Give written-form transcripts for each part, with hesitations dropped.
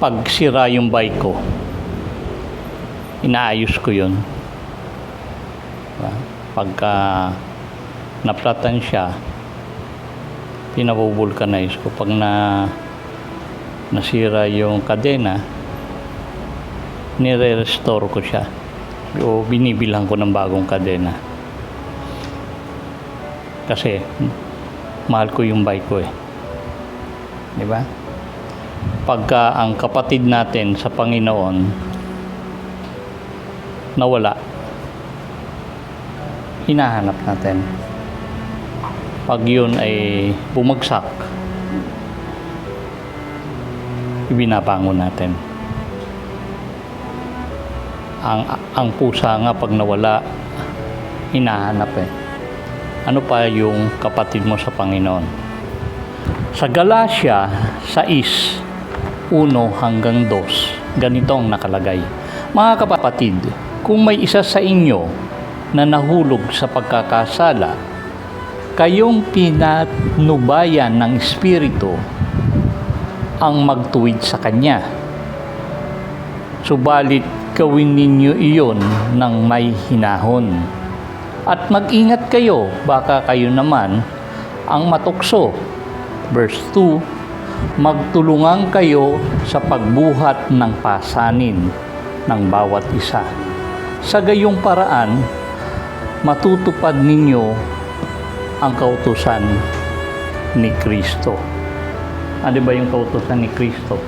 pag sira yung bike ko, inaayos ko yun. Pagka naplatan siya, pinabubulkanize ko. Pag nasira yung kadena, nire-restore ko siya o binibilhan ko ng bagong kadena, kasi mahal ko yung bike ko di ba? Pagka ang kapatid natin sa Panginoon nawala, hinahanap natin. Pag yun ay bumagsak, ibinabangon natin. Ang pusa nga pag nawala, hinahanap Ano pa yung kapatid mo sa Panginoon? Sa Galatia 6:1 hanggang 2, ganito ang nakalagay. Mga kapatid, kung may isa sa inyo na nahulog sa pagkakasala, kayong pinatnubayan ng Espiritu ang magtuwid sa Kanya. Subalit gawin ninyo iyon ng may hinahon. At mag-ingat kayo, baka kayo naman ang matukso. Verse 2, magtulungan kayo sa pagbuhat ng pasanin ng bawat isa. Sa gayong paraan, matutupad ninyo ang kautusan ni Kristo. Ano ba yung kautusan ni Kristo?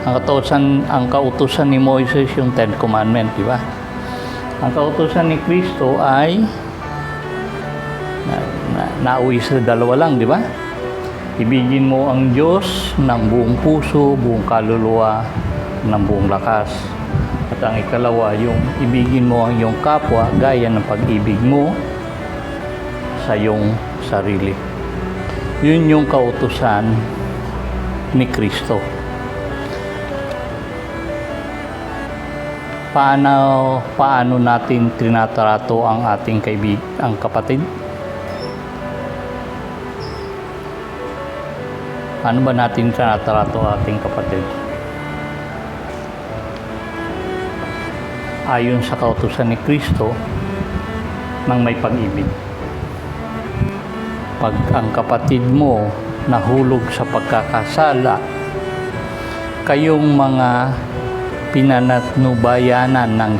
Ang kautusan ni Moises yung 10 Commandments, di ba? Ang kautusan ni Kristo ay nauwi sa dalawa lang, di ba? Ibigin mo ang Diyos ng buong puso, buong kaluluwa, ng buong lakas. At ang ikalawa, yung ibigin mo ang iyong kapwa gaya ng pag-ibig mo sa iyong sarili. Yun yung kautusan ni Kristo. Paano natin trinatrato ang ating ang kapatid? Paano ba natin trinatrato ang ating kapatid? Ayon sa kautusan ni Kristo ng may pag-ibig. Pag ang kapatid mo nahulog sa pagkakasala, kayong mga pinanatnubayanan ng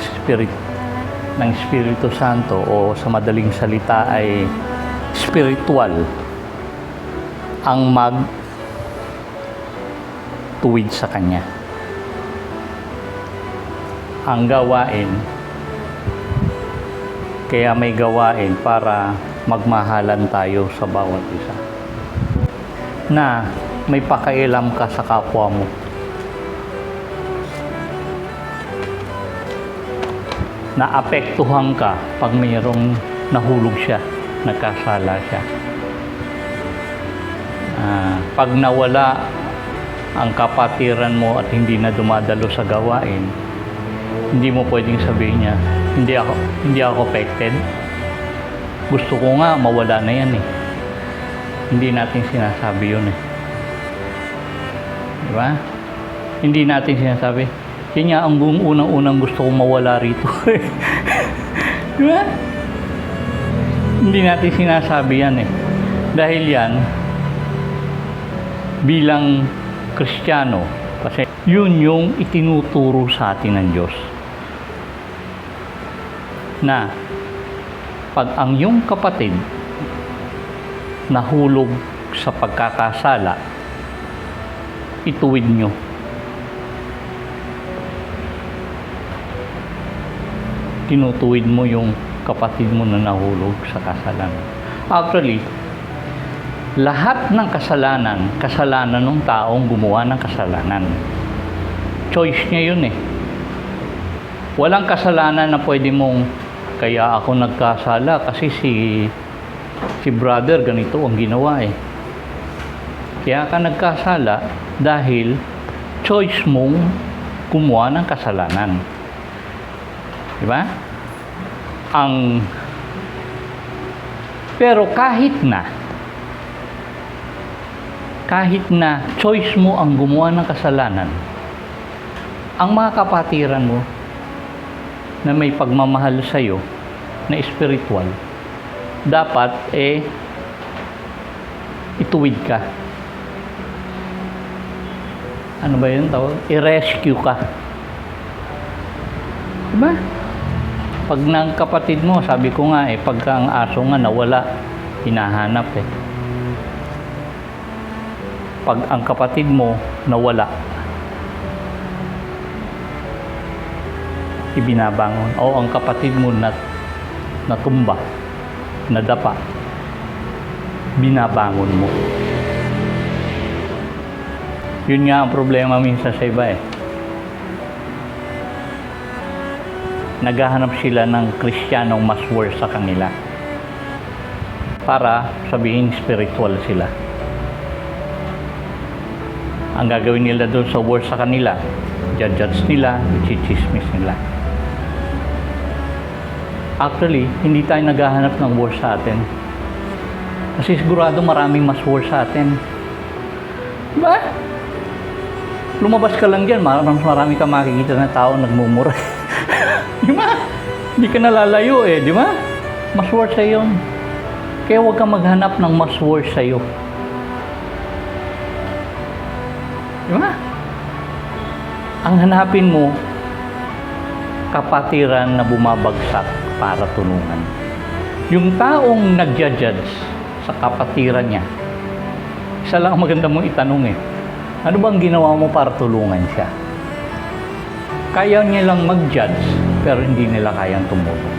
Espiritu Santo, o sa madaling salita ay spiritual, ang magtuwid sa Kanya. Ang gawain, kaya may gawain para magmahalan tayo sa bawat isa, na may pakialam ka sa kapwa mo. Naapektuhan ka pag mayroong nahulog siya, nagkasala siya. Pag nawala ang kapatiran mo at hindi na dumadalo sa gawain, hindi mo pwedeng sabihin niya, hindi ako affected. Gusto ko nga mawala na yan Hindi natin sinasabi yun Di ba? Hindi natin sinasabi, yan nga ang unang-unang gusto kong mawala rito. Di ba? Hindi natin sinasabi yan Dahil yan, bilang Kristiyano, kasi yun yung itinuturo sa atin ng Diyos. Na pag ang iyong kapatid nahulog sa pagkakasala, ituwid nyo. Tinutuwid mo yung kapatid mo na nahulog sa kasalanan. Actually, lahat ng kasalanan ng taong gumawa ng kasalanan. Choice niya yun Walang kasalanan na pwede mong, kaya ako nagkasala kasi si brother ganito ang ginawa Kaya ka nagkasala dahil choice mong gumawa ng kasalanan. Diba? Pero kahit na kahit na choice mo ang gumawa ng kasalanan, ang mga kapatiran mo na may pagmamahal sa iyo na spiritual, dapat ituwid ka. Ano ba yun tawag? I-rescue ka. Diba? Pag ng kapatid mo, sabi ko nga pagka ang aso nga nawala, hinahanap Pag ang kapatid mo nawala, ibinabangon. O ang kapatid mo natumba, nadapa, binabangon mo. Yun nga ang problema minsan sa iba Naghahanap sila ng Kristiyanong mas worse sa kanila para sabihin spiritual sila. Ang gagawin nila doon sa worse sa kanila, judge nila, chichismis nila. Actually, hindi tayo naghahanap ng worse sa atin. Kasi sigurado maraming mas worse sa atin. Diba? Lumabas ka lang dyan, marami ka makikita na tao nagmumura. Di ba? Hindi ka nalalayo di ba? Mas worse sa yun. Kaya huwag kang maghanap ng mas worse sa iyo. Di ba? Ang hanapin mo, kapatiran na bumabagsak para tulungan. Yung taong nagja-judge sa kapatiran niya, isa lang ang maganda mong itanong ano bang ginawa mo para tulungan siya? Kaya niya lang mag-judge, pero hindi nila kayang tumulong.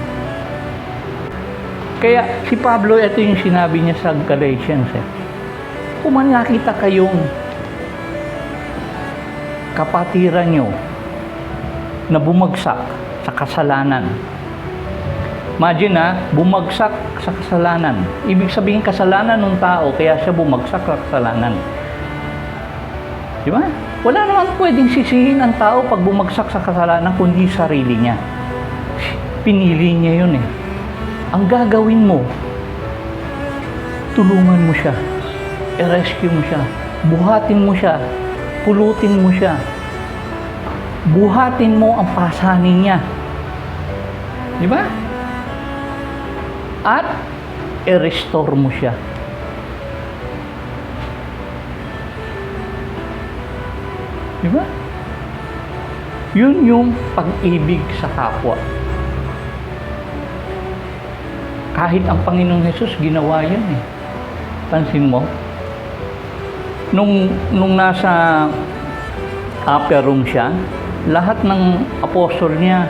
Kaya si Pablo, ito yung sinabi niya sa Galatians kung man nakita kayong kapatiran nyo na bumagsak sa kasalanan. Imagine bumagsak sa kasalanan. Ibig sabihin kasalanan ng tao, kaya siya bumagsak sa kasalanan. Di ba? Wala naman pwedeng sisihin ang tao pag bumagsak sa kasalanan kundi sarili niya. Pinili niya yun Ang gagawin mo, tulungan mo siya, i-rescue mo siya, buhatin mo siya, pulutin mo siya, buhatin mo ang pasanin niya. Di ba? At i-restore mo siya. Di ba? Yun yung pag-ibig sa kapwa. Kahit ang Panginoong Hesus ginawa yan Pansin mo? Nung nasa upper room siya, lahat ng apostol niya,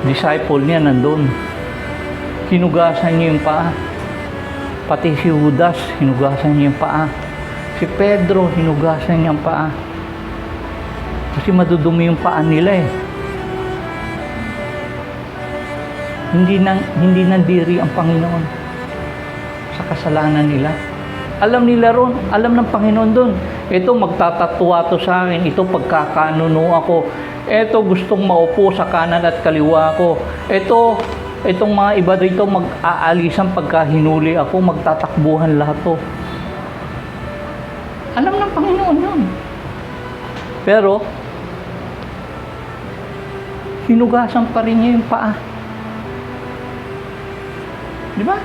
disciple niya nandun. Hinugasan niya yung paa. Pati si Judas, hinugasan niya yung paa. Si Pedro, hinugasan niya yung paa. Kasi madudumi yung paa nila Hindi nandiri ang Panginoon sa kasalanan nila. Alam nila ron, alam ng Panginoon doon. Ito magtatatwa to sa akin, ito pagkakanuno ako. Ito gustong maupo sa kanan at kaliwa ko. Itong mga iba dito mag-aalisan pagka hinuli ako, magtatakbuhan lahat to. Alam ng Panginoon yun. Pero hinugasan pa rin niya yung paa. Di ba?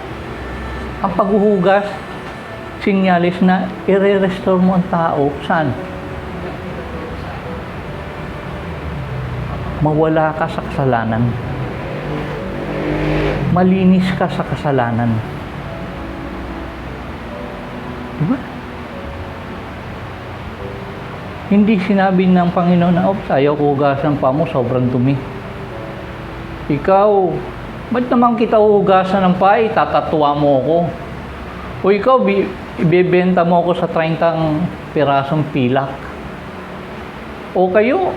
Ang paghuhugas, sinyalis na i-restore mo ang tao. Saan? Mawala ka sa kasalanan. Malinis ka sa kasalanan. Di ba? Hindi sinabi ng Panginoon na, ayaw ko hugasan pa mo, sobrang dumi. Ikaw, ba't naman kita hugasan ng pa, tatatuwa mo ako? O ikaw, ibebenta mo ako sa 30 pirasong pilak. O kayo,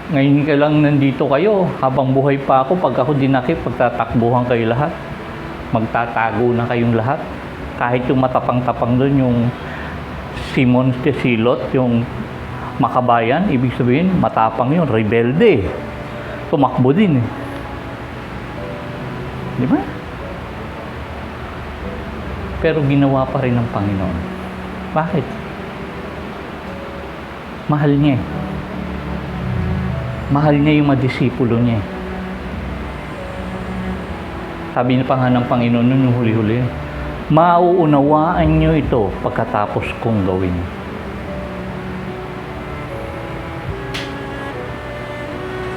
ngayon ka lang nandito kayo, habang buhay pa ako, pag ako dinakip, pagtatakbuhan kayo lahat. Magtatago na kayong lahat. Kahit yung matapang-tapang doon, yung Simon de Silot, yung makabayan, ibig sabihin, matapang yun, rebelde. Tumakbo din Di ba? Pero ginawa pa rin ng Panginoon. Bakit? Mahal niya eh. Mahal niya yung mga disipulo niya eh. Sabi niya pa nga ng Panginoon nun yung huli-huli, mauunawaan niyo ito pagkatapos kong gawin.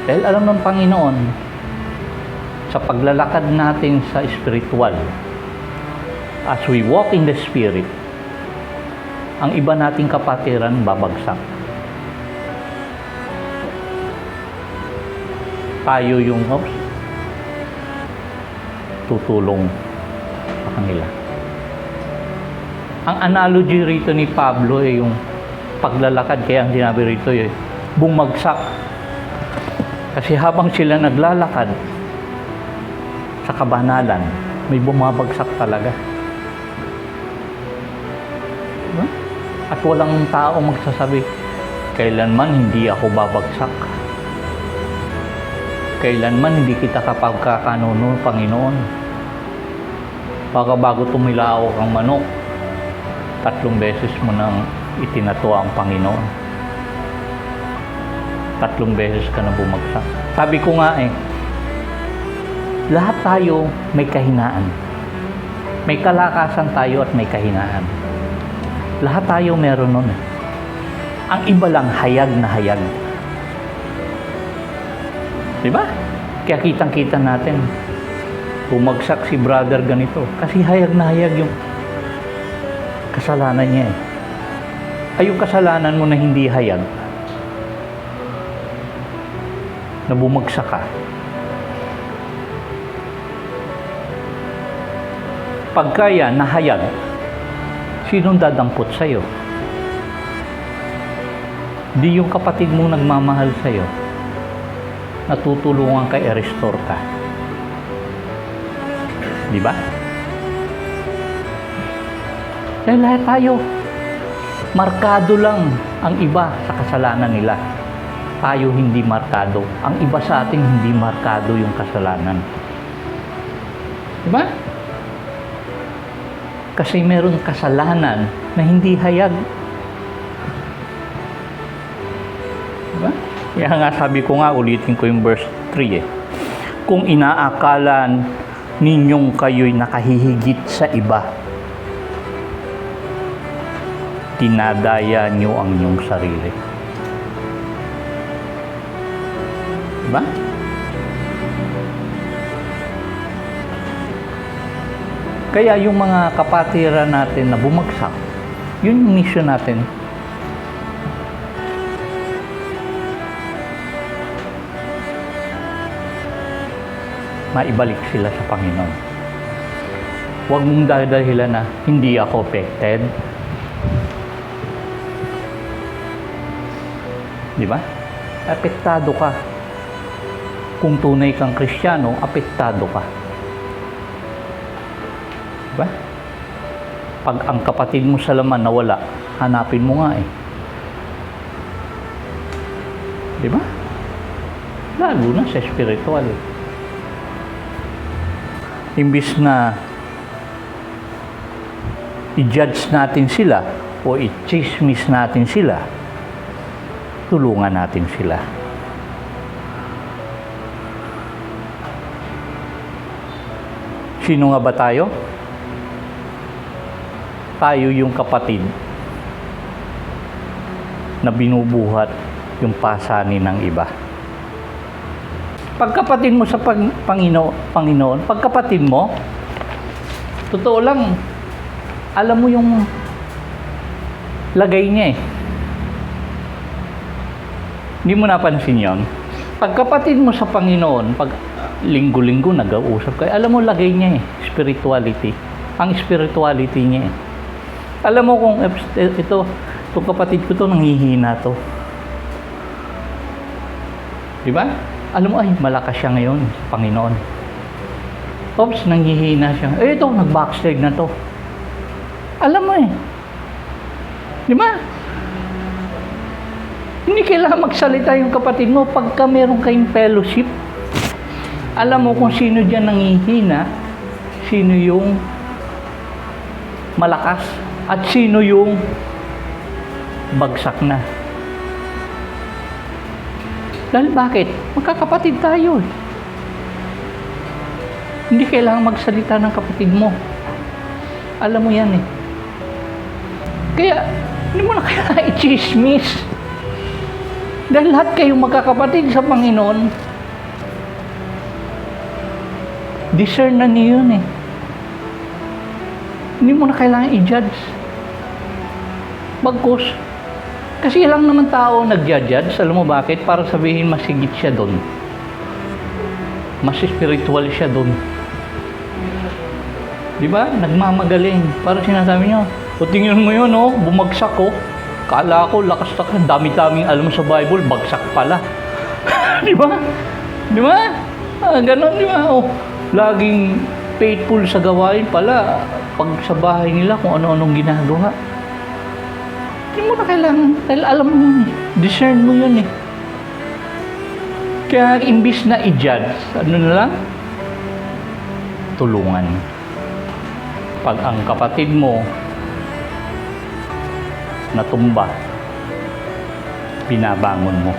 Dahil alam ng Panginoon, sa paglalakad natin sa spiritual, as we walk in the Spirit, ang iba nating kapatiran babagsak. Tayo yung tutulong sa kanila. Ang analogy rito ni Pablo ay yung paglalakad, kaya ang sinabi rito ay bumagsak. Kasi habang sila naglalakad sa kabanalan, may bumabagsak talaga. At walang tao magsasabi, kailanman hindi ako babagsak. Kailanman hindi kita kapagkakanuno, Panginoon. Baka bago tumilaok ang manok, 3 beses mo nang itinatuwa ang Panginoon. 3 beses ka na bumagsak. Sabi ko nga lahat tayo may kahinaan. May kalakasan tayo at may kahinaan. Lahat tayo meron nun. Ang iba lang hayag na hayag. Diba? Kaya kitang-kita natin, bumagsak si brother ganito. Kasi hayag na hayag yung kasalanan niya Ay yung kasalanan mo na hindi hayag, na bumagsak ka. Pagkaya nahayag, sinong dadampot sa'yo? Di yung kapatid mong nagmamahal sa'yo, natutulungan ka i-restore ka. Di ba? Dahil lahat tayo, markado lang ang iba sa kasalanan nila. Tayo hindi markado. Ang iba sa atin hindi markado yung kasalanan. Di ba? Kasi meron kasalanan na hindi hayag. Diba? Kaya nga sabi ko nga, ulitin ko yung verse 3 Kung inaakalan ninyong kayo'y nakahihigit sa iba, dinadaya nyo ang inyong sarili. Diba? Kaya yung mga kapatiran natin na bumagsak, yun yung mission natin. Maibalik sila sa Panginoon. Huwag mong dadahilan na hindi ako affected. Di ba? Apektado ka. Kung tunay kang Kristiyano, apektado ka. Diba? Pag ang kapatid mo sa laman nawala, hanapin mo nga Diba? Lalo na sa spiritual. Imbis na i-judge natin sila o i-chismis natin sila, tulungan natin sila. Sino nga ba tayo? Tayo yung kapatid na binubuhat yung pasanin ng iba. Pagkapatid mo sa Panginoon, pagkapatid mo, totoo lang, alam mo yung lagay niya Hindi mo napansin yun? Pagkapatid mo sa Panginoon, pag linggo-linggo nag-uusap kayo, alam mo lagay niya spirituality. Ang spirituality niya Alam mo kung itong kapatid ko to nanghihina to. Di ba? Alam mo, ay, malakas siya ngayon, Panginoon. Oops, nanghihina siya. Ito, nag-backslide na to. Alam mo Di ba? Hindi kailangan magsalita yung kapatid mo pagka meron kayong fellowship. Alam mo kung sino dyan nanghihina, sino yung malakas, at sino yung bagsak na. Dahil bakit? Magkakapatid tayo. Hindi kailangan magsalita ng kapatid mo. Alam mo yan eh. Kaya, hindi mo na kailangan i-chismis. Dahil lahat kayong magkakapatid sa Panginoon, discern na niyo yun eh. Hindi mo na kailangan i-judge. Bagkus, kasi lang naman tao nag-judge. Alam mo bakit? Para sabihin masigit siya doon. Mas spiritual siya doon. Di ba? Nagmamagaling. Para sinasabi niyo, o tingnan mo yun, oh, bumagsak ko. Kala ko, lakas-lakas, dami-daming alam sa Bible, bagsak pala. Di ba? Di ba? Ganon, di ba? Oh, laging faithful sa gawain pala. Pag sa bahay nila, kung ano-anong ginagawa. Hindi mo na kailangan, dahil alam mo yun eh. Discern mo yun eh. Kaya imbis na i-judge, ano na lang? Tulungan. Pag ang kapatid mo natumba, binabangon mo.